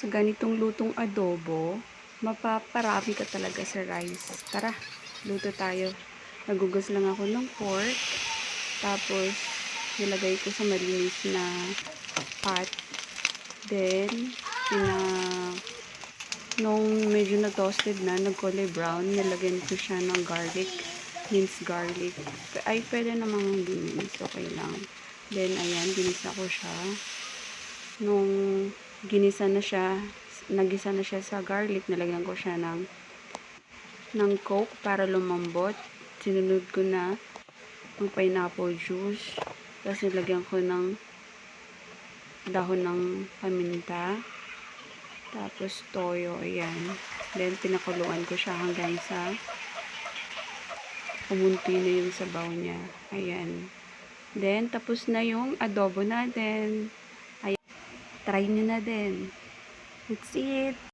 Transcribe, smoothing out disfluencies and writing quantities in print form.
Sa ganitong lutong adobo, mapaparami ka talaga sa rice. Tara, luto tayo. Nagugas lang ako ng pork. Tapos, nilagay ko sa malinis na pot. Then, nung medyo na-toasted na, nag-color brown, nilagyan ko siya ng garlic, minced garlic. Ay, pwede namang hindi minced, okay lang. Then, ayan, ginisa ko siya. Nung ginisa na siya, nagisa na siya sa garlic, nilagyan ko siya ng coke para lumambot. Sinunod ko na ng pineapple juice. Tapos nilagyan ko ng dahon ng paminta. Tapos toyo, ayan. Then pinakuluan ko siya hanggang sa umunti na yung sabaw niya. Ayan. Then tapos na yung adobo natin. Ayan. Try nyo na din. That's it.